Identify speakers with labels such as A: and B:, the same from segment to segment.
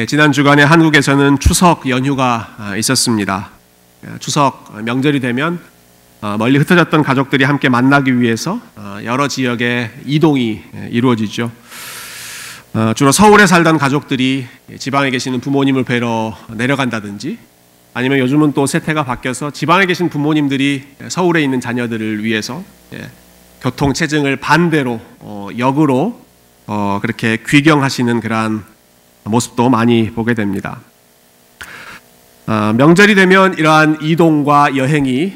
A: 지난 주간에 한국에서는 추석 연휴가 있었습니다. 추석 명절이 되면 멀리 흩어졌던 가족들이 함께 만나기 위해서 여러 지역에 이동이 이루어지죠. 주로 서울에 살던 가족들이 지방에 계시는 부모님을 뵈러 내려간다든지, 아니면 요즘은 또 세태가 바뀌어서 지방에 계신 부모님들이 서울에 있는 자녀들을 위해서 교통 체증을 반대로 역으로 그렇게 귀경하시는 그러한 모습도 많이 보게 됩니다. 명절이 되면 이러한 이동과 여행이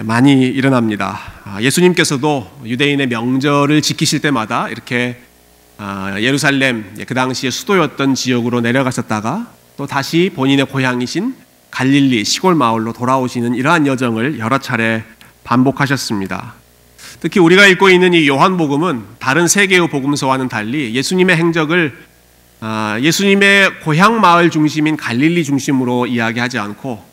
A: 많이 일어납니다. 예수님께서도 유대인의 명절을 지키실 때마다 이렇게 예루살렘, 그 당시에 수도였던 지역으로 내려가셨다가 또 다시 본인의 고향이신 갈릴리 시골 마을로 돌아오시는 이러한 여정을 여러 차례 반복하셨습니다. 특히 우리가 읽고 있는 이 요한복음은 다른 세 개의 복음서와는 달리 예수님의 행적을 예수님의 고향 마을 중심인 갈릴리 중심으로 이야기하지 않고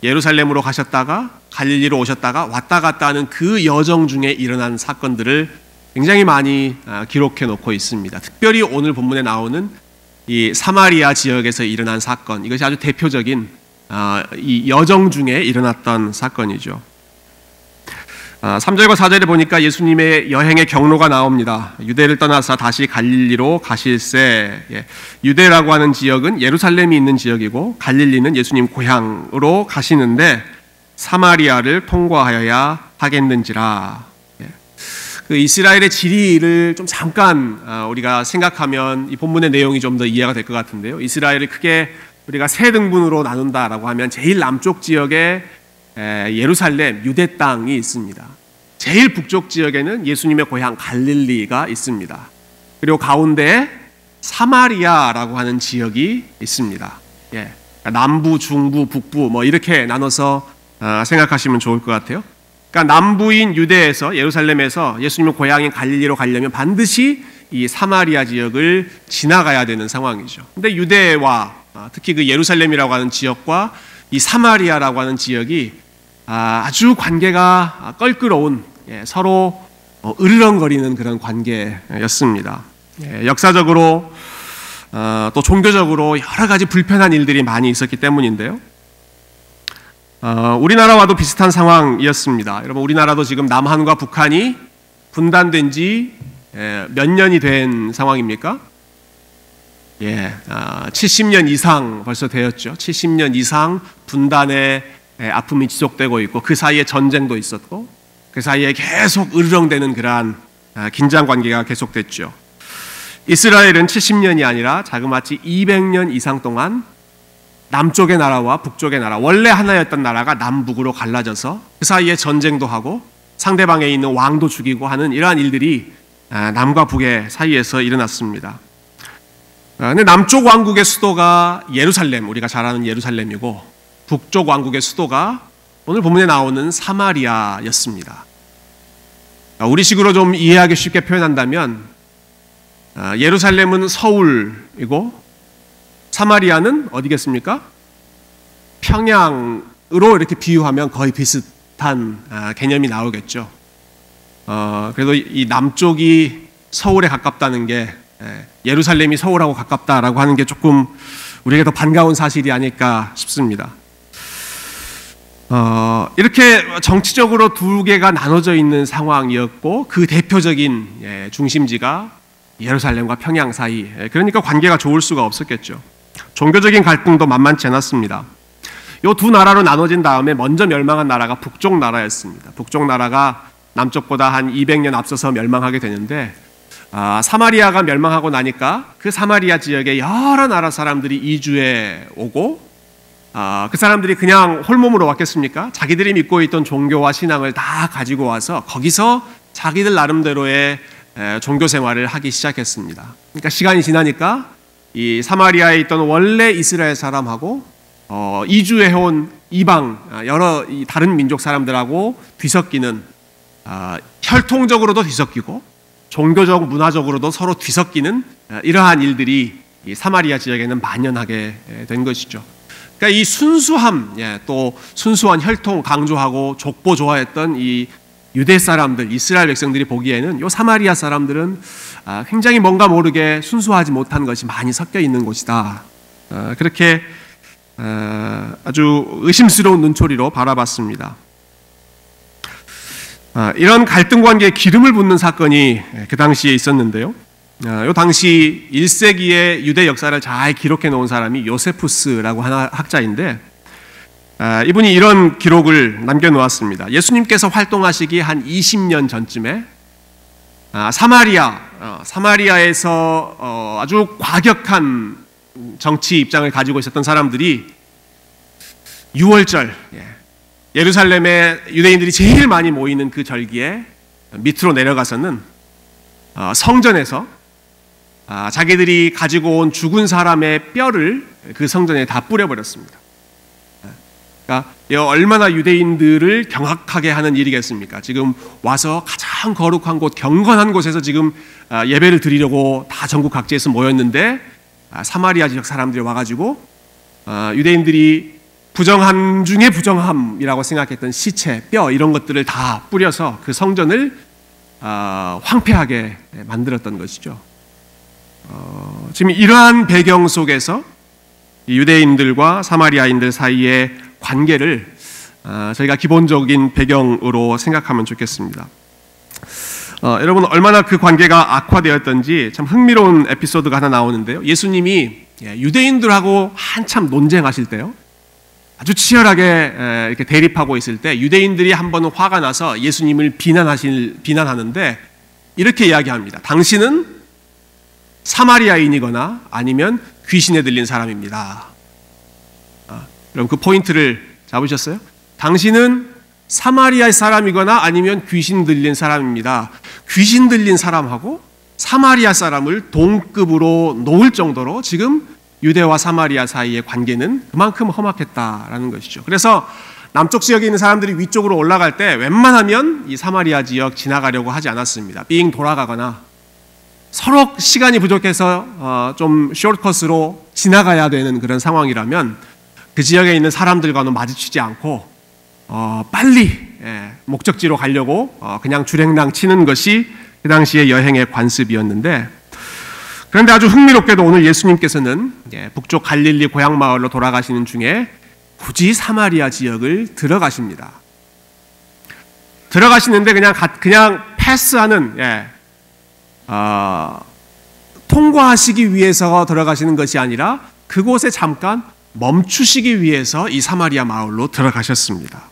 A: 예루살렘으로 가셨다가 갈릴리로 오셨다가 왔다 갔다 하는 그 여정 중에 일어난 사건들을 굉장히 많이 기록해 놓고 있습니다. 특별히 오늘 본문에 나오는 이 사마리아 지역에서 일어난 사건, 이것이 아주 대표적인 이 여정 중에 일어났던 사건이죠. 3절과 4절에 보니까 예수님의 여행의 경로가 나옵니다. 유대를 떠나서 다시 갈릴리로 가실새. 유대라고 하는 지역은 예루살렘이 있는 지역이고 갈릴리는 예수님 고향으로 가시는데 사마리아를 통과하여야 하겠는지라. 그 이스라엘의 지리를 좀 잠깐 우리가 생각하면 이 본문의 내용이 좀 더 이해가 될 것 같은데요. 이스라엘을 크게 우리가 세 등분으로 나눈다라고 하면 제일 남쪽 지역에 예루살렘, 유대 땅이 있습니다. 제일 북쪽 지역에는 예수님의 고향 갈릴리가 있습니다. 그리고 가운데에 사마리아라고 하는 지역이 있습니다. 남부, 중부, 북부 뭐 이렇게 나눠서 생각하시면 좋을 것 같아요. 그러니까 남부인 유대에서, 예루살렘에서 예수님의 고향인 갈릴리로 가려면 반드시 이 사마리아 지역을 지나가야 되는 상황이죠. 근데 유대와 특히 그 예루살렘이라고 하는 지역과 이 사마리아라고 하는 지역이 아주 관계가 껄끄러운, 서로 으르렁거리는 그런 관계였습니다. 역사적으로 또 종교적으로 여러 가지 불편한 일들이 많이 있었기 때문인데요. 우리나라와도 비슷한 상황이었습니다. 여러분, 우리나라도 지금 남한과 북한이 분단된 지 몇 년이 된 상황입니까? 70년 이상 벌써 되었죠. 70년 이상 분단의 아픔이 지속되고 있고, 그 사이에 전쟁도 있었고, 그 사이에 계속 으르렁대는 그러한 긴장 관계가 계속됐죠. 이스라엘은 70년이 아니라 자그마치 200년 이상 동안 남쪽의 나라와 북쪽의 나라, 원래 하나였던 나라가 남북으로 갈라져서 그 사이에 전쟁도 하고 상대방에 있는 왕도 죽이고 하는 이러한 일들이 남과 북의 사이에서 일어났습니다. 근데 남쪽 왕국의 수도가 예루살렘, 우리가 잘 아는 예루살렘이고, 북쪽 왕국의 수도가 오늘 본문에 나오는 사마리아였습니다. 우리식으로 좀 이해하기 쉽게 표현한다면 예루살렘은 서울이고 사마리아는 어디겠습니까? 평양으로 이렇게 비유하면 거의 비슷한 개념이 나오겠죠. 그래도 이 남쪽이 서울에 가깝다는 게, 예루살렘이 서울하고 가깝다라고 하는 게 조금 우리에게 더 반가운 사실이 아닐까 싶습니다. 이렇게 정치적으로 두 개가 나눠져 있는 상황이었고, 그 대표적인 중심지가 예루살렘과 평양 사이, 그러니까 관계가 좋을 수가 없었겠죠. 종교적인 갈등도 만만치 않았습니다. 이 두 나라로 나눠진 다음에 먼저 멸망한 나라가 북쪽 나라였습니다. 북쪽 나라가 남쪽보다 한 200년 앞서서 멸망하게 되는데, 사마리아가 멸망하고 나니까 그 사마리아 지역에 여러 나라 사람들이 이주해 오고, 그 사람들이 그냥 홀몸으로 왔겠습니까? 자기들이 믿고 있던 종교와 신앙을 다 가지고 와서 거기서 자기들 나름대로의 종교 생활을 하기 시작했습니다. 그러니까 시간이 지나니까 이 사마리아에 있던 원래 이스라엘 사람하고 이주해온 이방 여러 다른 민족 사람들하고 뒤섞이는, 혈통적으로도 뒤섞이고 종교적, 문화적으로도 서로 뒤섞이는 이러한 일들이 이 사마리아 지역에는 만연하게 된 것이죠. 그러니까 이 순수함, 또 순수한 혈통 강조하고 족보 좋아했던 이 유대 사람들, 이스라엘 백성들이 보기에는 이 사마리아 사람들은 굉장히 뭔가 모르게 순수하지 못한 것이 많이 섞여 있는 곳이다. 그렇게 아주 의심스러운 눈초리로 바라봤습니다. 이런 갈등 관계에 기름을 붓는 사건이 그 당시에 있었는데요. 이 당시 1세기의 유대 역사를 잘 기록해 놓은 사람이 요세푸스라고 하는 학자인데, 이분이 이런 기록을 남겨놓았습니다. 예수님께서 활동하시기 한 20년 전쯤에 사마리아에서 아주 과격한 정치 입장을 가지고 있었던 사람들이 6월절, 예루살렘에 유대인들이 제일 많이 모이는 그 절기에 밑으로 내려가서는 성전에서 자기들이 가지고 온 죽은 사람의 뼈를 그 성전에 다 뿌려버렸습니다. 그러니까 얼마나 유대인들을 경악하게 하는 일이겠습니까? 지금 와서 가장 거룩한 곳, 경건한 곳에서 지금 예배를 드리려고 다 전국 각지에서 모였는데 사마리아 지역 사람들이 와가지고 유대인들이 부정함 중에 부정함이라고 생각했던 시체, 뼈 이런 것들을 다 뿌려서 그 성전을 황폐하게 만들었던 것이죠. 지금 이러한 배경 속에서 유대인들과 사마리아인들 사이의 관계를 저희가 기본적인 배경으로 생각하면 좋겠습니다. 여러분, 얼마나 그 관계가 악화되었던지 참 흥미로운 에피소드가 하나 나오는데요. 예수님이 유대인들하고 한참 논쟁하실 때요, 아주 치열하게 이렇게 대립하고 있을 때 유대인들이 한 번은 화가 나서 예수님을 비난하는데 이렇게 이야기합니다. 당신은 사마리아인이거나 아니면 귀신에 들린 사람입니다. 여러분, 그 포인트를 잡으셨어요? 당신은 사마리아 사람이거나 아니면 귀신 들린 사람입니다. 귀신 들린 사람하고 사마리아 사람을 동급으로 놓을 정도로 지금 유대와 사마리아 사이의 관계는 그만큼 험악했다라는 것이죠. 그래서 남쪽 지역에 있는 사람들이 위쪽으로 올라갈 때 웬만하면 이 사마리아 지역 지나가려고 하지 않았습니다. 삥 돌아가거나 서로 시간이 부족해서 좀 숏컷으로 지나가야 되는 그런 상황이라면 그 지역에 있는 사람들과는 마주치지 않고 빨리 목적지로 가려고 그냥 주랭랑 치는 것이 그 당시의 여행의 관습이었는데, 그런데 아주 흥미롭게도 오늘 예수님께서는 북쪽 갈릴리 고향 마을로 돌아가시는 중에 굳이 사마리아 지역을 들어가십니다. 들어가시는데 그냥 패스하는, 통과하시기 위해서 들어가시는 것이 아니라 그곳에 잠깐 멈추시기 위해서 이 사마리아 마을로 들어가셨습니다.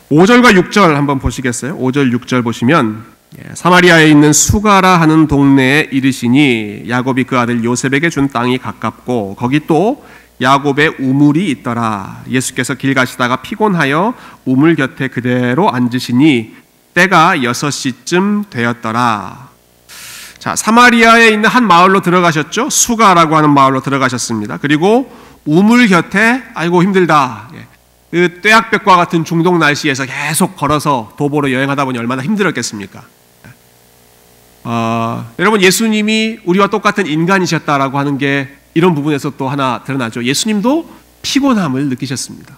A: 5절과 6절 한번 보시겠어요? 5절, 6절 보시면 사마리아에 있는 수가라 하는 동네에 이르시니 야곱이 그 아들 요셉에게 준 땅이 가깝고 거기 또 야곱의 우물이 있더라. 예수께서 길 가시다가 피곤하여 우물 곁에 그대로 앉으시니 때가 6시쯤 되었더라. 자, 사마리아에 있는 한 마을로 들어가셨죠. 수가라고 하는 마을로 들어가셨습니다. 그리고 우물 곁에 아이고 힘들다. 그 떼약볕과 같은 중동 날씨에서 계속 걸어서 도보로 여행하다 보니 얼마나 힘들었겠습니까? 여러분, 예수님이 우리와 똑같은 인간이셨다라고 하는 게 이런 부분에서 또 하나 드러나죠. 예수님도 피곤함을 느끼셨습니다.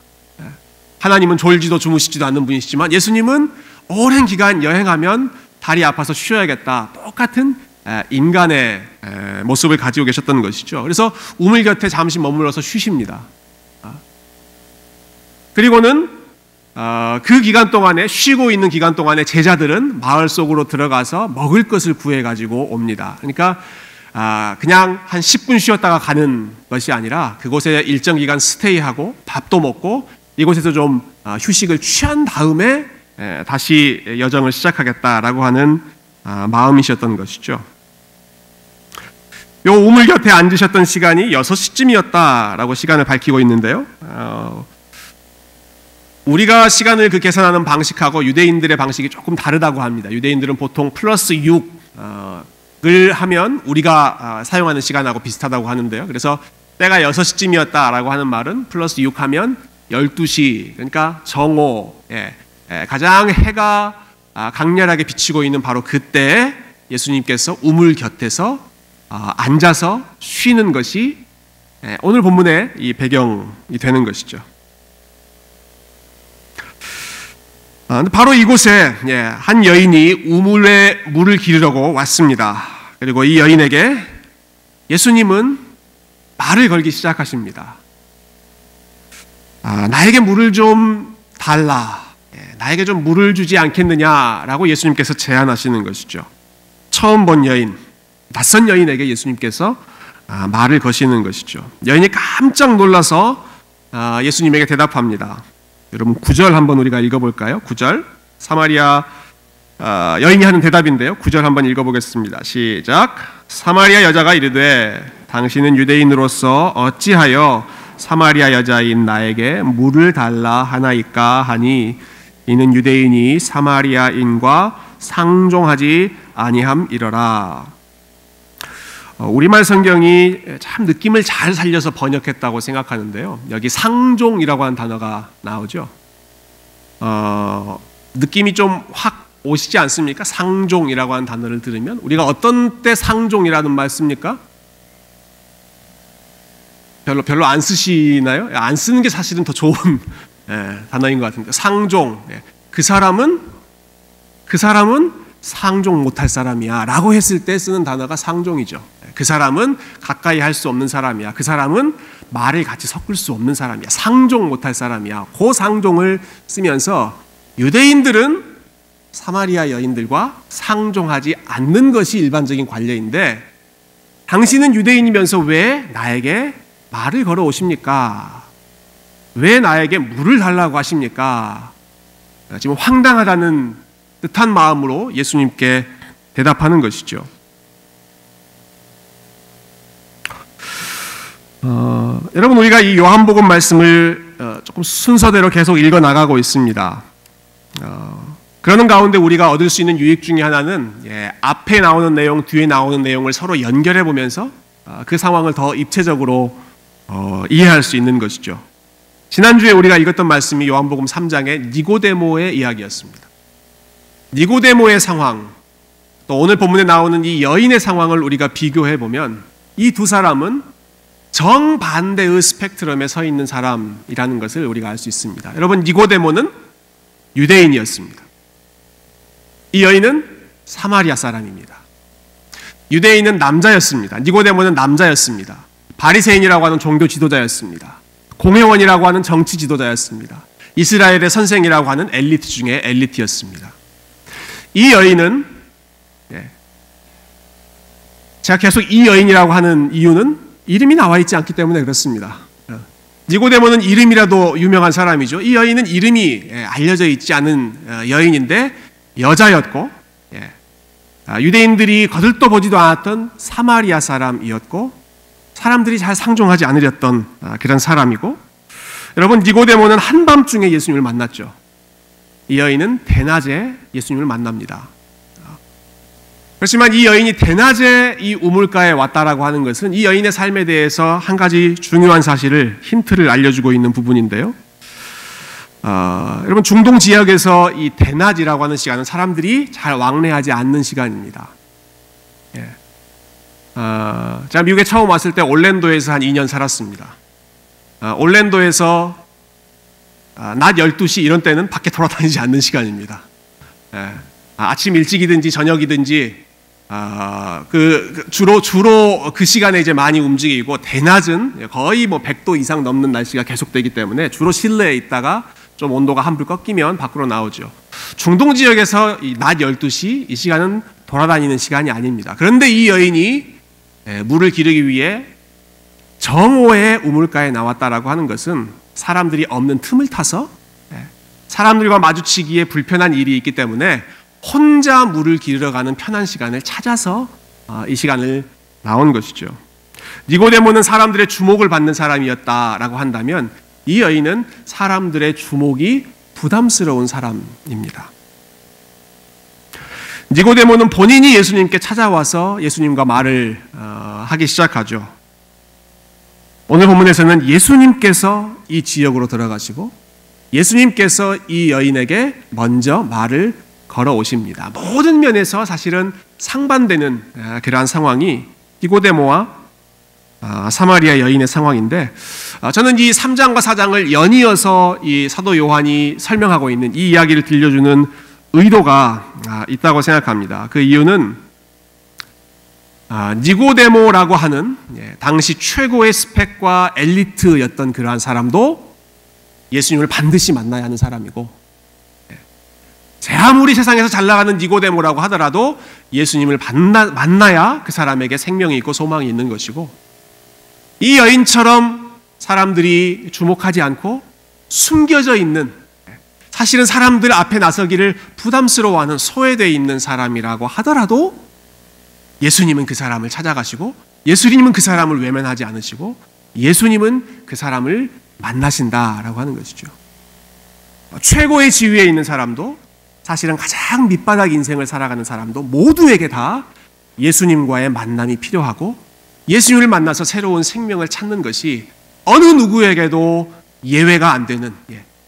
A: 하나님은 졸지도 주무시지도 않는 분이시지만 예수님은 오랜 기간 여행하면 다리 아파서 쉬어야겠다, 똑같은 인간의 모습을 가지고 계셨던 것이죠. 그래서 우물 곁에 잠시 머물러서 쉬십니다. 그리고는 그 기간 동안에, 쉬고 있는 기간 동안에 제자들은 마을 속으로 들어가서 먹을 것을 구해가지고 옵니다. 그러니까 그냥 한 10분 쉬었다가 가는 것이 아니라 그곳에 일정 기간 스테이하고 밥도 먹고 이곳에서 좀 휴식을 취한 다음에 다시 여정을 시작하겠다라고 하는 마음이셨던 것이죠. 요 우물 곁에 앉으셨던 시간이 6시쯤이었다라고 시간을 밝히고 있는데요. 우리가 시간을 그 계산하는 방식하고 유대인들의 방식이 조금 다르다고 합니다. 유대인들은 보통 플러스 6을 하면 우리가 사용하는 시간하고 비슷하다고 하는데요. 그래서 때가 6시쯤이었다라고 하는 말은 플러스 6 하면 12시, 그러니까 정오, 가장 해가 강렬하게 비치고 있는 바로 그때에 예수님께서 우물 곁에서 앉아서 쉬는 것이 오늘 본문의 이 배경이 되는 것이죠. 바로 이곳에 한 여인이 우물에 물을 기르려고 왔습니다. 그리고 이 여인에게 예수님은 말을 걸기 시작하십니다. 나에게 물을 좀 달라. 나에게 좀 물을 주지 않겠느냐라고 예수님께서 제안하시는 것이죠. 처음 본 여인, 낯선 여인에게 예수님께서 말을 거시는 것이죠. 여인이 깜짝 놀라서 예수님에게 대답합니다. 여러분 9절 한번 우리가 읽어볼까요? 9절 사마리아 여인이 하는 대답인데요. 9절 한번 읽어보겠습니다. 시작. 사마리아 여자가 이르되 당신은 유대인으로서 어찌하여 사마리아 여자인 나에게 물을 달라 하나이까 하니 이는 유대인이 사마리아인과 상종하지 아니함이러라. 우리말 성경이 참 느낌을 잘 살려서 번역했다고 생각하는데요. 여기 상종이라고 하는 단어가 나오죠. 느낌이 좀 확 오시지 않습니까? 상종이라고 하는 단어를 들으면 우리가 어떤 때 상종이라는 말 씁니까? 별로 안 쓰시나요? 안 쓰는 게 사실은 더 좋은 단어인 것 같은데 상종. 그 사람은 상종 못할 사람이야 라고 했을 때 쓰는 단어가 상종이죠. 그 사람은 가까이 할 수 없는 사람이야. 그 사람은 말을 같이 섞을 수 없는 사람이야. 상종 못할 사람이야. 그 상종을 쓰면서 유대인들은 사마리아 여인들과 상종하지 않는 것이 일반적인 관례인데 당신은 유대인이면서 왜 나에게 말을 걸어오십니까? 왜 나에게 물을 달라고 하십니까? 지금 황당하다는 뜻한 마음으로 예수님께 대답하는 것이죠. 여러분 우리가 이 요한복음 말씀을 조금 순서대로 계속 읽어 나가고 있습니다. 그러는 가운데 우리가 얻을 수 있는 유익 중에 하나는 앞에 나오는 내용, 뒤에 나오는 내용을 서로 연결해 보면서 그 상황을 더 입체적으로 이해할 수 있는 것이죠. 지난주에 우리가 읽었던 말씀이 요한복음 3장의 니고데모의 이야기였습니다. 니고데모의 상황, 또 오늘 본문에 나오는 이 여인의 상황을 우리가 비교해 보면 이 두 사람은 정반대의 스펙트럼에 서 있는 사람이라는 것을 우리가 알 수 있습니다. 여러분, 니고데모는 유대인이었습니다. 이 여인은 사마리아 사람입니다. 유대인은 남자였습니다. 니고데모는 남자였습니다. 바리새인이라고 하는 종교 지도자였습니다. 공회원이라고 하는 정치 지도자였습니다. 이스라엘의 선생이라고 하는 엘리트 중에 엘리트였습니다. 이 여인은 제가 계속 이 여인이라고 하는 이유는 이름이 나와 있지 않기 때문에 그렇습니다. 니고데모는 이름이라도 유명한 사람이죠. 이 여인은 이름이 알려져 있지 않은 여인인데 여자였고 유대인들이 거들떠 보지도 않았던 사마리아 사람이었고 사람들이 잘 상종하지 않으렸던 그런 사람이고 여러분 니고데모는 한밤중에 예수님을 만났죠. 이 여인은 대낮에 예수님을 만납니다. 그렇지만 이 여인이 대낮에 이 우물가에 왔다라고 하는 것은 이 여인의 삶에 대해서 한 가지 중요한 사실을 힌트를 알려주고 있는 부분인데요. 여러분 중동 지역에서 이 대낮이라고 하는 시간은 사람들이 잘 왕래하지 않는 시간입니다. 제가 미국에 처음 왔을 때 올랜도에서 한 2년 살았습니다. 올랜도에서 낮 12시 이런 때는 밖에 돌아다니지 않는 시간입니다. 아침 일찍이든지 저녁이든지 주로 그 시간에 이제 많이 움직이고 대낮은 거의 100도 이상 넘는 날씨가 계속되기 때문에 주로 실내에 있다가 좀 온도가 한풀 꺾이면 밖으로 나오죠. 중동 지역에서 이 낮 12시 이 시간은 돌아다니는 시간이 아닙니다. 그런데 이 여인이 물을 기르기 위해 정오에 우물가에 나왔다라고 하는 것은 사람들이 없는 틈을 타서 사람들과 마주치기에 불편한 일이 있기 때문에 혼자 물을 기르러 가는 편한 시간을 찾아서 이 시간을 나온 것이죠. 니고데모는 사람들의 주목을 받는 사람이었다라고 한다면 이 여인은 사람들의 주목이 부담스러운 사람입니다. 니고데모는 본인이 예수님께 찾아와서 예수님과 말을 하기 시작하죠. 오늘 본문에서는 예수님께서 이 지역으로 들어가시고 예수님께서 이 여인에게 먼저 말을 걸어오십니다. 모든 면에서 사실은 상반되는 그러한 상황이 니고데모와 사마리아 여인의 상황인데 저는 이 3장과 4장을 연이어서 이 사도 요한이 설명하고 있는 이 이야기를 들려주는 의도가 있다고 생각합니다. 그 이유는 니고데모라고 하는 당시 최고의 스펙과 엘리트였던 그러한 사람도 예수님을 반드시 만나야 하는 사람이고, 제 아무리 세상에서 잘 나가는 니고데모라고 하더라도 예수님을 만나야 그 사람에게 생명이 있고 소망이 있는 것이고, 이 여인처럼 사람들이 주목하지 않고 숨겨져 있는, 사실은 사람들 앞에 나서기를 부담스러워하는 소외되어 있는 사람이라고 하더라도 예수님은 그 사람을 찾아가시고, 예수님은 그 사람을 외면하지 않으시고, 예수님은 그 사람을 만나신다라고 하는 것이죠. 최고의 지위에 있는 사람도, 사실은 가장 밑바닥 인생을 살아가는 사람도 모두에게 다 예수님과의 만남이 필요하고, 예수님을 만나서 새로운 생명을 찾는 것이 어느 누구에게도 예외가 안 되는,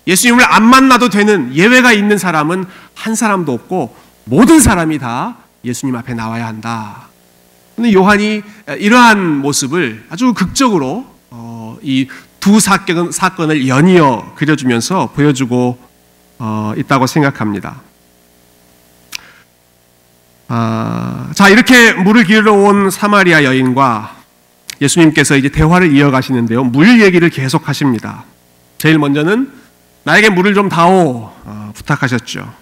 A: 예수님을 안 만나도 되는 예외가 있는 사람은 한 사람도 없고, 모든 사람이 다 예수님 앞에 나와야 한다. 근데 요한이 이러한 모습을 아주 극적으로 이 두 사건을 연이어 그려주면서 보여주고 있다고 생각합니다. 자, 이렇게 물을 기르러 온 사마리아 여인과 예수님께서 이제 대화를 이어가시는데요, 물 얘기를 계속 하십니다. 제일 먼저는 나에게 물을 좀 다오 부탁하셨죠.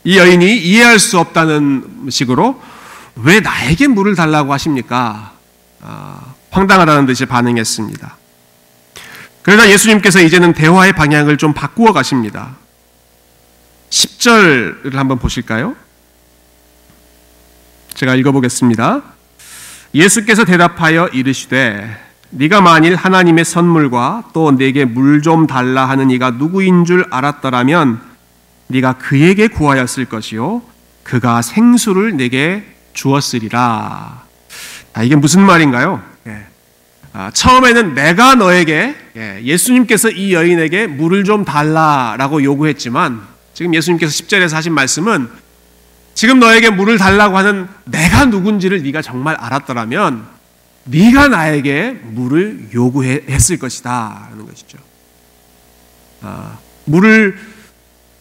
A: 이 여인이 이해할 수 없다는 식으로 왜 나에게 물을 달라고 하십니까? 황당하다는 듯이 반응했습니다. 그러다 예수님께서 이제는 대화의 방향을 좀 바꾸어 가십니다. 10절을 한번 보실까요? 제가 읽어보겠습니다. 예수께서 대답하여 이르시되 네가 만일 하나님의 선물과 또 내게 물 좀 달라 하는 이가 누구인 줄 알았더라면 네가 그에게 구하였을 것이요 그가 생수를 내게 주었으리라. 이게 무슨 말인가요? 처음에는 내가 너에게, 예수님께서 이 여인에게 물을 좀 달라라고 요구했지만, 지금 예수님께서 10절에서 하신 말씀은 지금 너에게 물을 달라고 하는 내가 누군지를 네가 정말 알았더라면 네가 나에게 물을 요구했을 것이다 라는 것이죠. 물을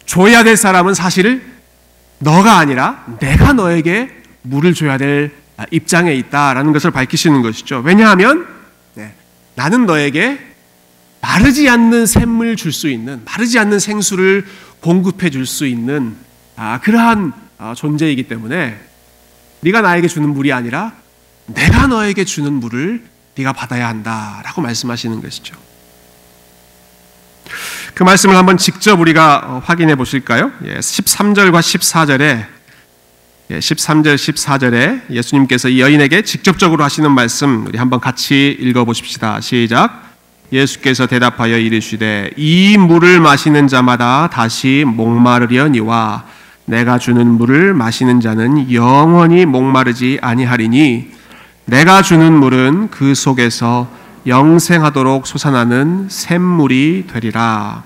A: 줘야 될 사람은 사실 너가 아니라 내가 너에게 물을 줘야 될 입장에 있다라는 것을 밝히시는 것이죠. 왜냐하면 나는 너에게 마르지 않는 샘물 줄 수 있는, 마르지 않는 생수를 공급해 줄 수 있는 그러한 존재이기 때문에 네가 나에게 주는 물이 아니라 내가 너에게 주는 물을 네가 받아야 한다라고 말씀하시는 것이죠. 그 말씀을 한번 직접 우리가 확인해 보실까요? 13절과 14절에 13절, 14절에 예수님께서 이 여인에게 직접적으로 하시는 말씀 우리 한번 같이 읽어보십시다. 시작. 예수께서 대답하여 이르시되 이 물을 마시는 자마다 다시 목마르려니와 내가 주는 물을 마시는 자는 영원히 목마르지 아니하리니 내가 주는 물은 그 속에서 영생하도록 솟아나는 샘물이 되리라.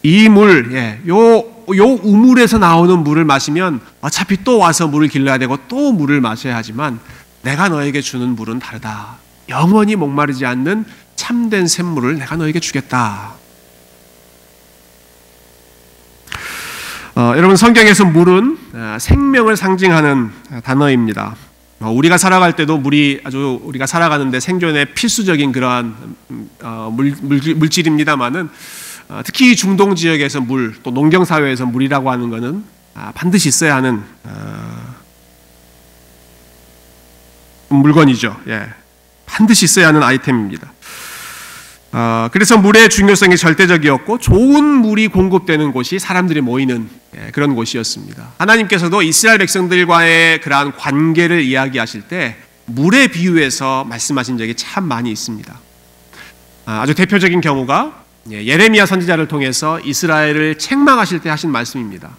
A: 이 물, 요 우물에서 나오는 물을 마시면 어차피 또 와서 물을 길러야 되고 또 물을 마셔야 하지만 내가 너에게 주는 물은 다르다. 영원히 목마르지 않는 참된 샘물을 내가 너에게 주겠다. 여러분, 성경에서 물은 생명을 상징하는 단어입니다. 우리가 살아갈 때도 물이 아주 우리가 살아가는데 생존에 필수적인 그러한 물질입니다만은 특히 중동 지역에서 물, 또 농경 사회에서 물이라고 하는 것은 반드시 있어야 하는 물건이죠. 반드시 있어야 하는 아이템입니다. 그래서 물의 중요성이 절대적이었고 좋은 물이 공급되는 곳이 사람들이 모이는 그런 곳이었습니다. 하나님께서도 이스라엘 백성들과의 그러한 관계를 이야기하실 때 물에 비유해서 말씀하신 적이 참 많이 있습니다. 아주 대표적인 경우가 예레미야 선지자를 통해서 이스라엘을 책망하실 때 하신 말씀입니다.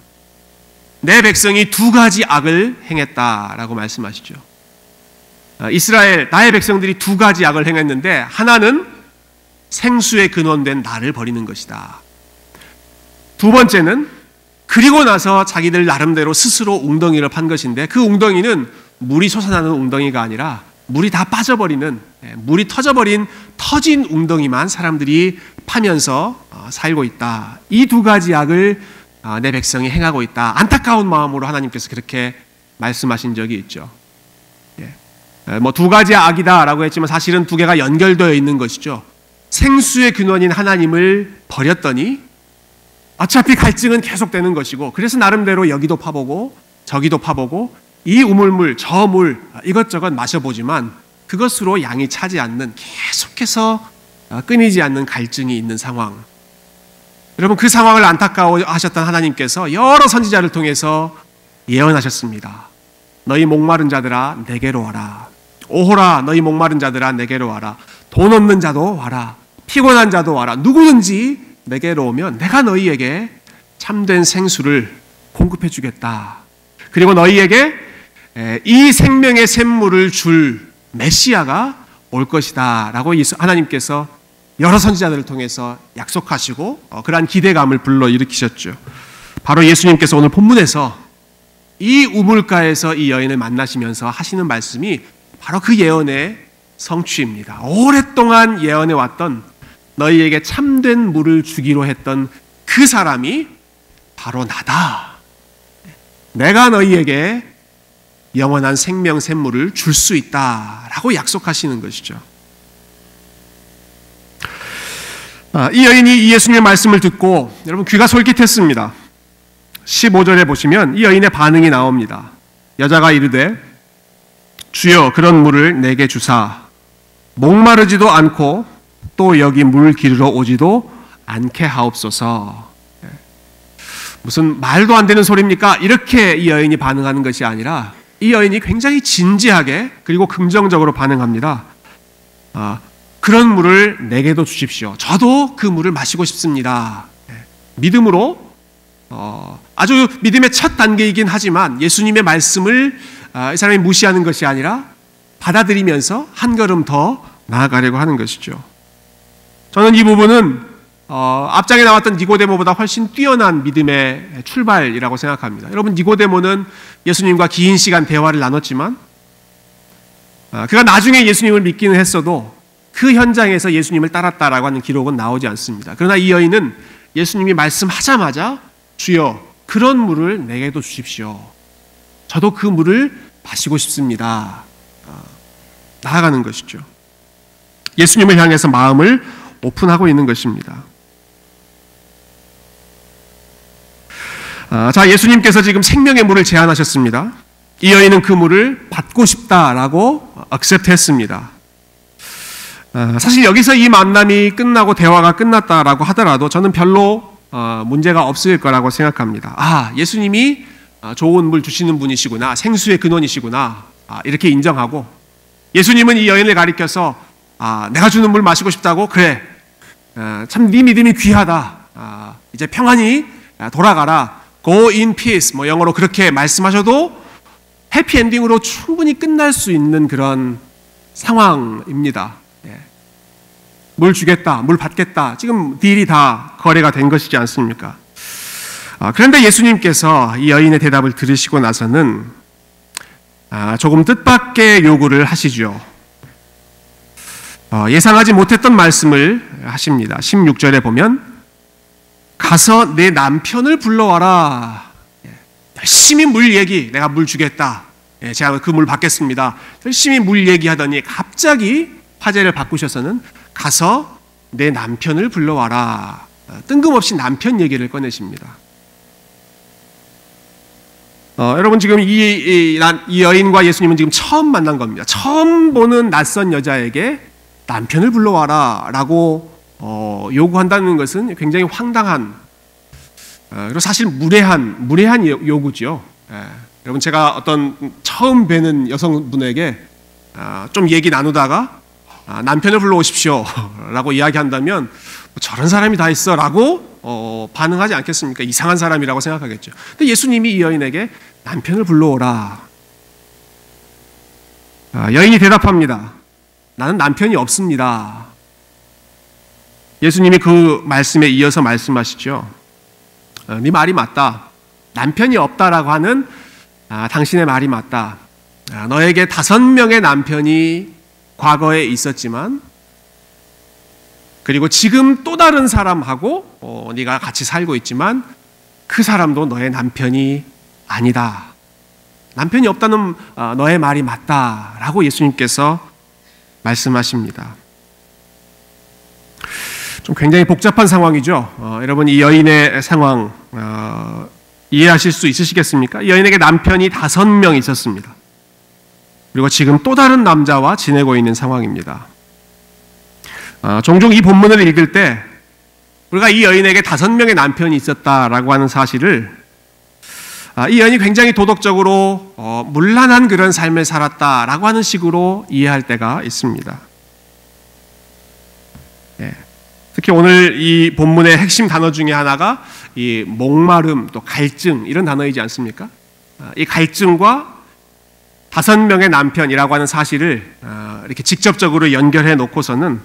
A: 내 백성이 두 가지 악을 행했다라고 말씀하시죠. 이스라엘, 나의 백성들이 두 가지 악을 행했는데 하나는 생수의 근원된 나를 버리는 것이다. 두 번째는 그리고 나서 자기들 나름대로 스스로 웅덩이를 판 것인데 그 웅덩이는 물이 솟아나는 웅덩이가 아니라 물이 다 빠져버리는, 물이 터져버린 터진 웅덩이만 사람들이 파면서 살고 있다. 이 두 가지 악을 내 백성이 행하고 있다. 안타까운 마음으로 하나님께서 그렇게 말씀하신 적이 있죠. 뭐 두 가지 악이다라고 했지만 사실은 두 개가 연결되어 있는 것이죠. 생수의 근원인 하나님을 버렸더니 어차피 갈증은 계속되는 것이고, 그래서 나름대로 여기도 파보고 저기도 파보고 이 우물물 저 물 이것저것 마셔보지만 그것으로 양이 차지 않는, 계속해서 끊이지 않는 갈증이 있는 상황. 여러분, 그 상황을 안타까워하셨던 하나님께서 여러 선지자를 통해서 예언하셨습니다. 너희 목마른 자들아 내게로 와라. 오호라 너희 목마른 자들아 내게로 와라. 돈 없는 자도 와라. 피곤한 자도 와라. 누구든지 내게로 오면 내가 너희에게 참된 생수를 공급해 주겠다. 그리고 너희에게 이 생명의 샘물을 줄 메시아가 올 것이다 라고 하나님께서 여러 선지자들을 통해서 약속하시고 그러한 기대감을 불러일으키셨죠. 바로 예수님께서 오늘 본문에서 이 우물가에서 이 여인을 만나시면서 하시는 말씀이 바로 그 예언의 성취입니다. 오랫동안 예언해 왔던, 너희에게 참된 물을 주기로 했던 그 사람이 바로 나다. 내가 너희에게 영원한 생명 샘물을 줄 수 있다라고 약속하시는 것이죠. 이 여인이 이 예수님의 말씀을 듣고 여러분 귀가 솔깃했습니다. 15절에 보시면 이 여인의 반응이 나옵니다. 여자가 이르되 주여 그런 물을 내게 주사 목마르지도 않고 또 여기 물 기르러 오지도 않게 하옵소서. 무슨 말도 안 되는 소리입니까? 이렇게 이 여인이 반응하는 것이 아니라 이 여인이 굉장히 진지하게 그리고 긍정적으로 반응합니다. 그런 물을 내게도 주십시오. 저도 그 물을 마시고 싶습니다. 믿음으로 아주 믿음의 첫 단계이긴 하지만 예수님의 말씀을 이 사람이 무시하는 것이 아니라 받아들이면서 한 걸음 더 나아가려고 하는 것이죠. 저는 이 부분은 앞장에 나왔던 니고데모보다 훨씬 뛰어난 믿음의 출발이라고 생각합니다. 여러분, 니고데모는 예수님과 긴 시간 대화를 나눴지만 그가 나중에 예수님을 믿기는 했어도 그 현장에서 예수님을 따랐다라고 하는 기록은 나오지 않습니다. 그러나 이 여인은 예수님이 말씀하자마자 주여 그런 물을 내게도 주십시오. 저도 그 물을 마시고 싶습니다. 나아가는 것이죠. 예수님을 향해서 마음을 오픈하고 있는 것입니다. 자, 예수님께서 지금 생명의 물을 제안하셨습니다. 이 여인은 그 물을 받고 싶다라고 액셉트했습니다. 사실 여기서 이 만남이 끝나고 대화가 끝났다라고 하더라도 저는 별로 문제가 없을 거라고 생각합니다. 예수님이 좋은 물 주시는 분이시구나, 생수의 근원이시구나, 이렇게 인정하고, 예수님은 이 여인을 가리켜서 내가 주는 물 마시고 싶다고? 그래, 참 네 믿음이 귀하다, 이제 평안히 돌아가라, go in peace, 뭐 영어로 그렇게 말씀하셔도 해피엔딩으로 충분히 끝날 수 있는 그런 상황입니다. 물 주겠다, 물 받겠다, 지금 딜이 다 거래가 된 것이지 않습니까? 그런데 예수님께서 이 여인의 대답을 들으시고 나서는 조금 뜻밖의 요구를 하시죠. 예상하지 못했던 말씀을 하십니다. 16절에 보면 가서 내 남편을 불러와라. 열심히 물 얘기, 내가 물 주겠다, 제가 그 물 받겠습니다, 열심히 물 얘기하더니 갑자기 화제를 바꾸셔서는 가서 내 남편을 불러와라. 뜬금없이 남편 얘기를 꺼내십니다. 여러분, 지금 이 여인과 예수님은 지금 처음 만난 겁니다. 처음 보는 낯선 여자에게 남편을 불러와라 라고 요구한다는 것은 굉장히 황당한, 그리고 사실 무례한 요구죠. 여러분, 제가 어떤 처음 뵈는 여성분에게 좀 얘기 나누다가 남편을 불러오십시오 라고 이야기한다면 저런 사람이 다 있어 라고 반응하지 않겠습니까? 이상한 사람이라고 생각하겠죠. 근데 예수님이 이 여인에게 남편을 불러오라. 여인이 대답합니다. 나는 남편이 없습니다. 예수님이 그 말씀에 이어서 말씀하시죠. 네 말이 맞다. 남편이 없다라고 하는 당신의 말이 맞다. 너에게 5명의 남편이 과거에 있었지만, 그리고 지금 또 다른 사람하고 네가 같이 살고 있지만 그 사람도 너의 남편이 아니다. 남편이 없다는 너의 말이 맞다라고 예수님께서 말씀하십니다. 좀 굉장히 복잡한 상황이죠. 여러분 이 여인의 상황 이해하실 수 있으시겠습니까? 이 여인에게 남편이 5명 있었습니다. 그리고 지금 또 다른 남자와 지내고 있는 상황입니다. 종종 이 본문을 읽을 때 우리가 이 여인에게 5명의 남편이 있었다라고 하는 사실을 이 여인이 굉장히 도덕적으로 문란한 그런 삶을 살았다라고 하는 식으로 이해할 때가 있습니다. 특히 오늘 이 본문의 핵심 단어 중에 하나가 이 목마름 또 갈증 이런 단어이지 않습니까? 이 갈증과 5명의 남편이라고 하는 사실을 이렇게 직접적으로 연결해 놓고서는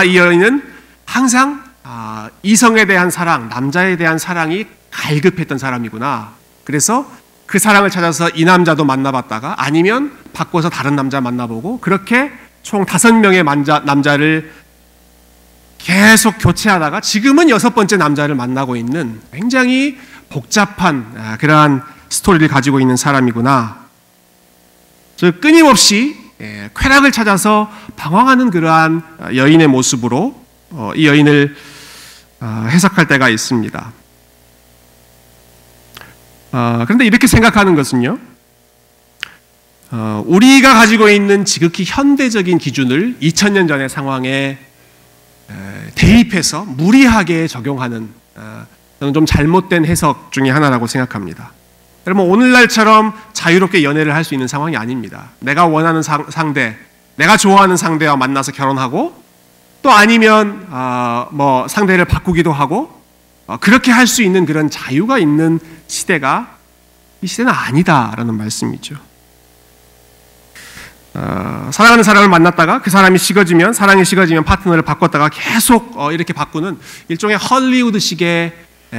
A: 이 여인은 항상 이성에 대한 사랑, 남자에 대한 사랑이 갈급했던 사람이구나. 그래서 그 사랑을 찾아서 이 남자도 만나봤다가 아니면 바꿔서 다른 남자 만나보고 그렇게 총 5명의 남자를 계속 교체하다가 지금은 6번째 남자를 만나고 있는 굉장히 복잡한 그러한 스토리를 가지고 있는 사람이구나. 즉 끊임없이 쾌락을 찾아서 방황하는 그러한 여인의 모습으로 이 여인을 해석할 때가 있습니다. 그런데 이렇게 생각하는 것은요, 우리가 가지고 있는 지극히 현대적인 기준을 2000년 전의 상황에 대입해서 무리하게 적용하는 저는 좀 잘못된 해석 중에 하나라고 생각합니다. 여러분 오늘날처럼 자유롭게 연애를 할 수 있는 상황이 아닙니다. 내가 원하는 상대, 내가 좋아하는 상대와 만나서 결혼하고 또 아니면 뭐 상대를 바꾸기도 하고 그렇게 할 수 있는 그런 자유가 있는 시대가 이 시대는 아니다라는 말씀이죠. 사랑하는 사람을 만났다가 그 사람이 식어지면 사랑이 식어지면 파트너를 바꿨다가 계속 이렇게 바꾸는 일종의 헐리우드식의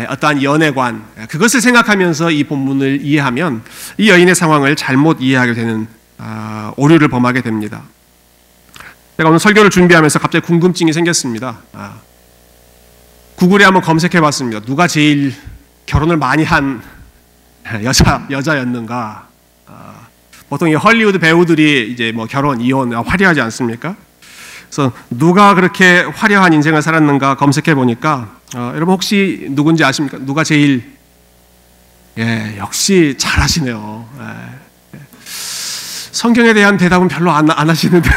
A: 어떠한 연애관 그것을 생각하면서 이 본문을 이해하면 이 여인의 상황을 잘못 이해하게 되는 오류를 범하게 됩니다. 제가 오늘 설교를 준비하면서 갑자기 궁금증이 생겼습니다. 구글에 한번 검색해 봤습니다. 누가 제일 결혼을 많이 한 여자였는가? 보통 이 헐리우드 배우들이 이제 뭐 결혼, 이혼 화려하지 않습니까? 그래서 누가 그렇게 화려한 인생을 살았는가 검색해 보니까 여러분 혹시 누군지 아십니까? 누가 제일 역시 잘하시네요. 성경에 대한 대답은 별로 안 하시는데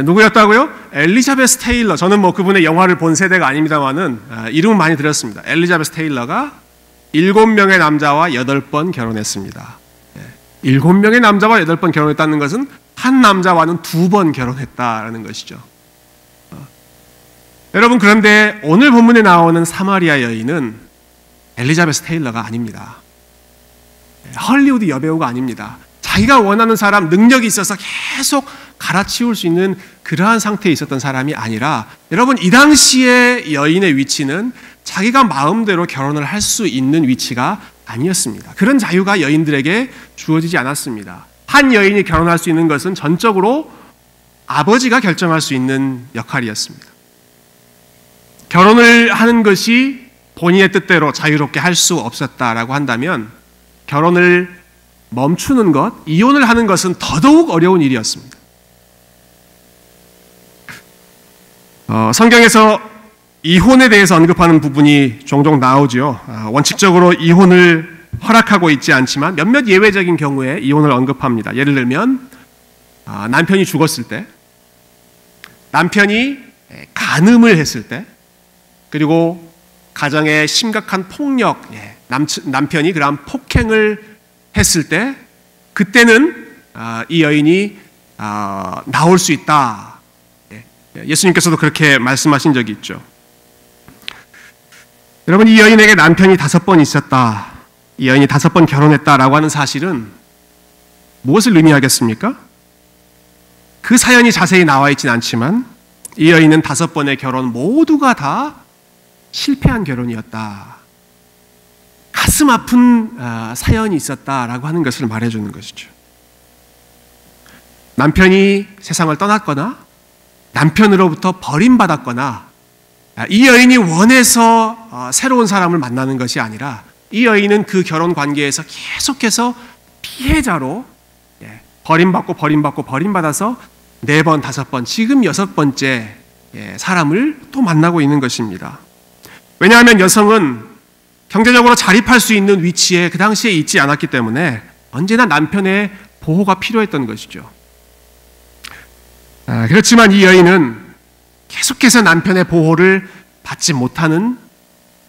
A: 누구였다고요? 엘리자베스 테일러. 저는 뭐 그분의 영화를 본 세대가 아닙니다만은 이름은 많이 들었습니다. 엘리자베스 테일러가 7명의 남자와 8번 결혼했습니다. 7명의 남자와 8번 결혼했다는 것은 한 남자와는 2번 결혼했다라는 것이죠. 여러분 그런데 오늘 본문에 나오는 사마리아 여인은 엘리자베스 테일러가 아닙니다. 헐리우드 여배우가 아닙니다. 자기가 원하는 사람, 능력이 있어서 계속 갈아치울 수 있는 그러한 상태에 있었던 사람이 아니라 여러분 이 당시의 여인의 위치는 자기가 마음대로 결혼을 할 수 있는 위치가 아니었습니다. 그런 자유가 여인들에게 주어지지 않았습니다. 한 여인이 결혼할 수 있는 것은 전적으로 아버지가 결정할 수 있는 역할이었습니다. 결혼을 하는 것이 본인의 뜻대로 자유롭게 할 수 없었다라고 한다면 결혼을 멈추는 것, 이혼을 하는 것은 더더욱 어려운 일이었습니다. 성경에서 이혼에 대해서 언급하는 부분이 종종 나오죠. 원칙적으로 이혼을 허락하고 있지 않지만 몇몇 예외적인 경우에 이혼을 언급합니다. 예를 들면 남편이 죽었을 때, 남편이 간음을 했을 때, 그리고 가정에 심각한 폭력, 남편이 그러한 폭행을 했을 때, 그때는 이 여인이 나올 수 있다. 예수님께서도 그렇게 말씀하신 적이 있죠. 여러분 이 여인에게 남편이 5번 있었다. 이 여인이 5번 결혼했다라고 하는 사실은 무엇을 의미하겠습니까? 그 사연이 자세히 나와 있지는 않지만 이 여인은 5번의 결혼 모두가 다 실패한 결혼이었다. 가슴 아픈 사연이 있었다라고 하는 것을 말해주는 것이죠. 남편이 세상을 떠났거나 남편으로부터 버림받았거나 이 여인이 원해서 새로운 사람을 만나는 것이 아니라 이 여인은 그 결혼 관계에서 계속해서 피해자로 버림받아서 4번, 5번, 지금 6번째 사람을 또 만나고 있는 것입니다. 왜냐하면 여성은 경제적으로 자립할 수 있는 위치에 그 당시에 있지 않았기 때문에 언제나 남편의 보호가 필요했던 것이죠. 그렇지만 이 여인은 계속해서 남편의 보호를 받지 못하는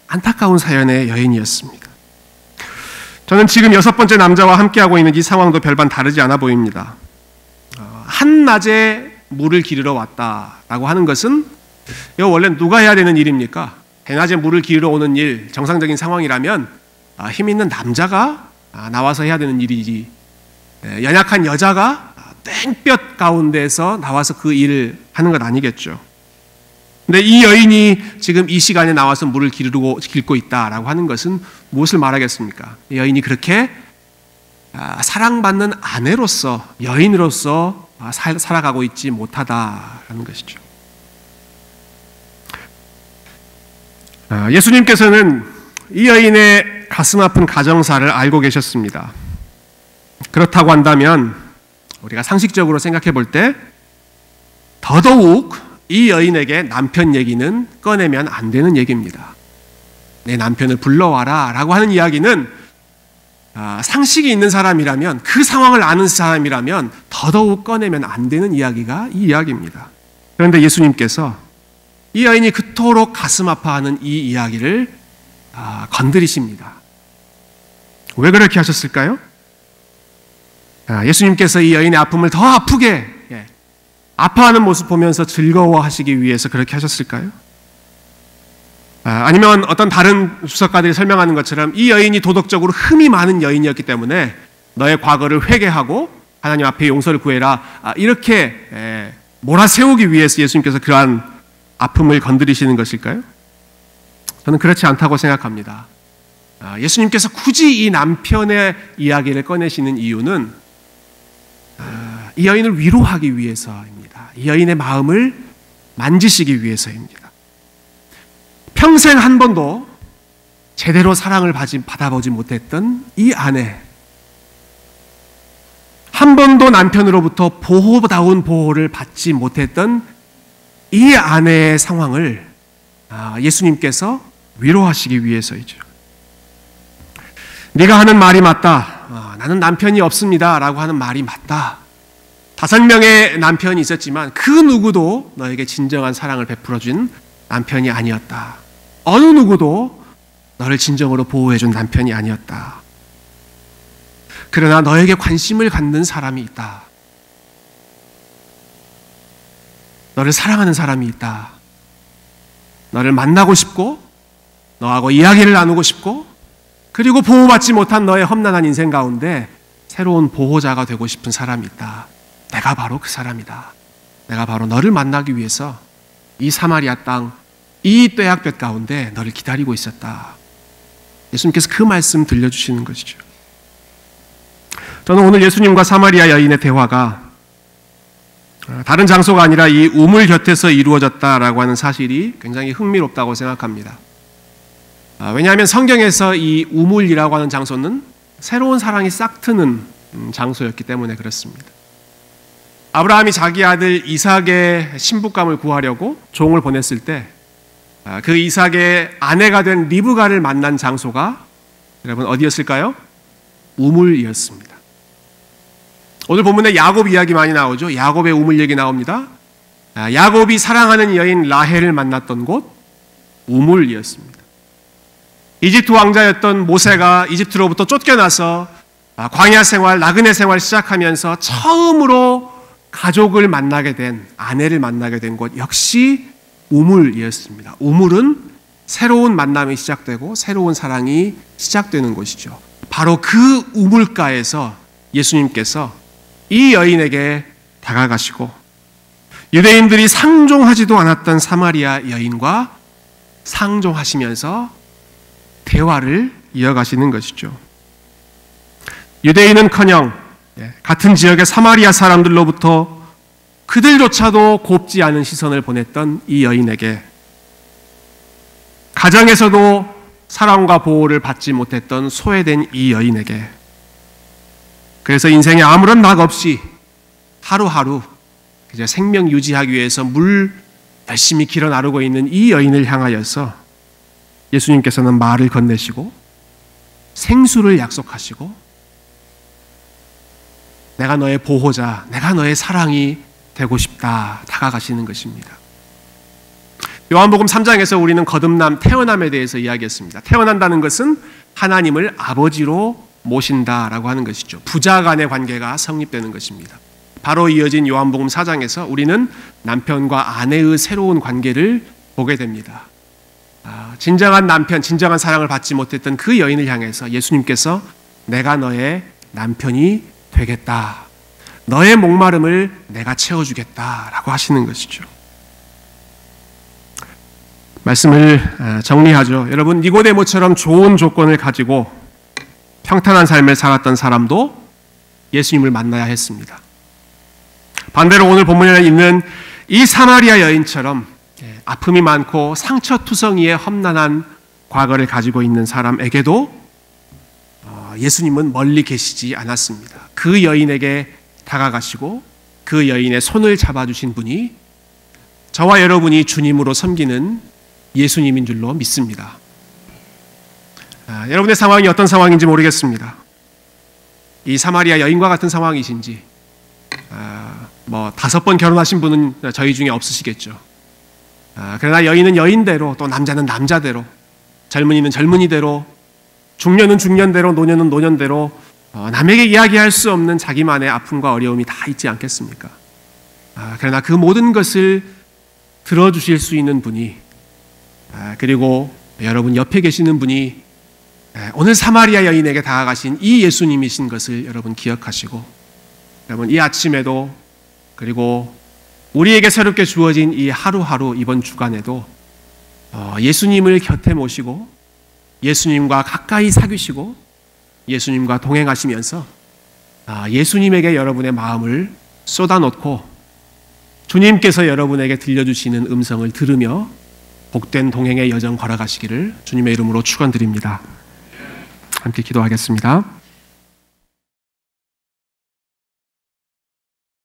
A: 안타까운 사연의 여인이었습니다. 저는 지금 6번째 남자와 함께하고 있는 이 상황도 별반 다르지 않아 보입니다. 한낮에 물을 기르러 왔다라고 하는 것은 이거 원래 누가 해야 되는 일입니까? 대낮에 물을 기르러 오는 일, 정상적인 상황이라면 힘 있는 남자가 나와서 해야 되는 일이지, 연약한 여자가 땡볕 가운데서 나와서 그 일을 하는 것 아니겠죠. 근데 이 여인이 지금 이 시간에 나와서 물을 기르고 있다라고 하는 것은 무엇을 말하겠습니까? 이 여인이 그렇게 사랑받는 아내로서, 여인으로서 살아가고 있지 못하다라는 것이죠. 예수님께서는 이 여인의 가슴 아픈 가정사를 알고 계셨습니다. 그렇다고 한다면 우리가 상식적으로 생각해 볼 때 더더욱 이 여인에게 남편 얘기는 꺼내면 안 되는 얘기입니다. 내 남편을 불러와라 라고 하는 이야기는 상식이 있는 사람이라면, 그 상황을 아는 사람이라면 더더욱 꺼내면 안 되는 이야기가 이 이야기입니다. 그런데 예수님께서 이 여인이 그토록 가슴 아파하는 이 이야기를 건드리십니다. 왜 그렇게 하셨을까요? 예수님께서 이 여인의 아픔을 더 아프게, 아파하는 모습 보면서 즐거워하시기 위해서 그렇게 하셨을까요? 아니면 어떤 다른 주석가들이 설명하는 것처럼 이 여인이 도덕적으로 흠이 많은 여인이었기 때문에 너의 과거를 회개하고 하나님 앞에 용서를 구해라, 이렇게 몰아세우기 위해서 예수님께서 그러한 아픔을 건드리시는 것일까요? 저는 그렇지 않다고 생각합니다. 예수님께서 굳이 이 남편의 이야기를 꺼내시는 이유는 이 여인을 위로하기 위해서입니다. 이 여인의 마음을 만지시기 위해서입니다. 평생 한 번도 제대로 사랑을 받아보지 못했던 이 아내, 한 번도 남편으로부터 보호다운 보호를 받지 못했던 이 아내의 상황을 예수님께서 위로하시기 위해서이죠. 네가 하는 말이 맞다. 나는 남편이 없습니다 라고 하는 말이 맞다. 5명의 남편이 있었지만 그 누구도 너에게 진정한 사랑을 베풀어준 남편이 아니었다. 어느 누구도 너를 진정으로 보호해준 남편이 아니었다. 그러나 너에게 관심을 갖는 사람이 있다. 너를 사랑하는 사람이 있다. 너를 만나고 싶고 너하고 이야기를 나누고 싶고, 그리고 보호받지 못한 너의 험난한 인생 가운데 새로운 보호자가 되고 싶은 사람이 있다. 내가 바로 그 사람이다. 내가 바로 너를 만나기 위해서 이 사마리아 땅, 이 떼약볕 가운데 너를 기다리고 있었다. 예수님께서 그 말씀 들려주시는 것이죠. 저는 오늘 예수님과 사마리아 여인의 대화가 다른 장소가 아니라 이 우물 곁에서 이루어졌다라고 하는 사실이 굉장히 흥미롭다고 생각합니다. 왜냐하면 성경에서 이 우물이라고 하는 장소는 새로운 사랑이 싹 트는 장소였기 때문에 그렇습니다. 아브라함이 자기 아들 이삭의 신부감을 구하려고 종을 보냈을 때 그 이삭의 아내가 된 리브가를 만난 장소가 여러분 어디였을까요? 우물이었습니다. 오늘 본문에 야곱 이야기 많이 나오죠. 야곱의 우물 얘기 나옵니다. 야곱이 사랑하는 여인 라헬을 만났던 곳 우물이었습니다. 이집트 왕자였던 모세가 이집트로부터 쫓겨나서 광야 생활, 나그네 생활 시작하면서 처음으로 가족을 만나게 된, 아내를 만나게 된 곳 역시 우물이었습니다. 우물은 새로운 만남이 시작되고 새로운 사랑이 시작되는 곳이죠. 바로 그 우물가에서 예수님께서 이 여인에게 다가가시고 유대인들이 상종하지도 않았던 사마리아 여인과 상종하시면서 대화를 이어가시는 것이죠. 유대인은커녕 같은 지역의 사마리아 사람들로부터 그들조차도 곱지 않은 시선을 보냈던 이 여인에게 가정에서도 사랑과 보호를 받지 못했던 소외된 이 여인에게, 그래서 인생에 아무런 낙 없이 하루하루 이제 생명 유지하기 위해서 물 열심히 길어 나르고 있는 이 여인을 향하여서 예수님께서는 말을 건네시고 생수를 약속하시고 내가 너의 보호자, 내가 너의 사랑이 되고 싶다 다가가시는 것입니다. 요한복음 3장에서 우리는 거듭남, 태어남에 대해서 이야기했습니다. 태어난다는 것은 하나님을 아버지로 모신다라고 하는 것이죠. 부자 간의 관계가 성립되는 것입니다. 바로 이어진 요한복음 4장에서 우리는 남편과 아내의 새로운 관계를 보게 됩니다. 진정한 남편, 진정한 사랑을 받지 못했던 그 여인을 향해서 예수님께서 내가 너의 남편이 되겠다, 너의 목마름을 내가 채워주겠다라고 하시는 것이죠. 말씀을 정리하죠. 여러분, 니고데모처럼 좋은 조건을 가지고 평탄한 삶을 살았던 사람도 예수님을 만나야 했습니다. 반대로 오늘 본문에 있는 이 사마리아 여인처럼 아픔이 많고 상처투성이의 험난한 과거를 가지고 있는 사람에게도 예수님은 멀리 계시지 않았습니다. 그 여인에게 다가가시고 그 여인의 손을 잡아주신 분이 저와 여러분이 주님으로 섬기는 예수님인 줄로 믿습니다. 여러분의 상황이 어떤 상황인지 모르겠습니다. 이 사마리아 여인과 같은 상황이신지, 5번 결혼하신 분은 저희 중에 없으시겠죠. 그러나 여인은 여인대로, 또 남자는 남자대로, 젊은이는 젊은이대로, 중년은 중년대로, 노년은 노년대로 남에게 이야기할 수 없는 자기만의 아픔과 어려움이 다 있지 않겠습니까? 그러나 그 모든 것을 들어주실 수 있는 분이, 그리고 여러분 옆에 계시는 분이 오늘 사마리아 여인에게 다가가신 이 예수님이신 것을 여러분 기억하시고, 여러분 이 아침에도, 그리고 우리에게 새롭게 주어진 이 하루하루 이번 주간에도 예수님을 곁에 모시고 예수님과 가까이 사귀시고 예수님과 동행하시면서 예수님에게 여러분의 마음을 쏟아놓고 주님께서 여러분에게 들려주시는 음성을 들으며 복된 동행의 여정 걸어가시기를 주님의 이름으로 축원드립니다. 함께 기도하겠습니다.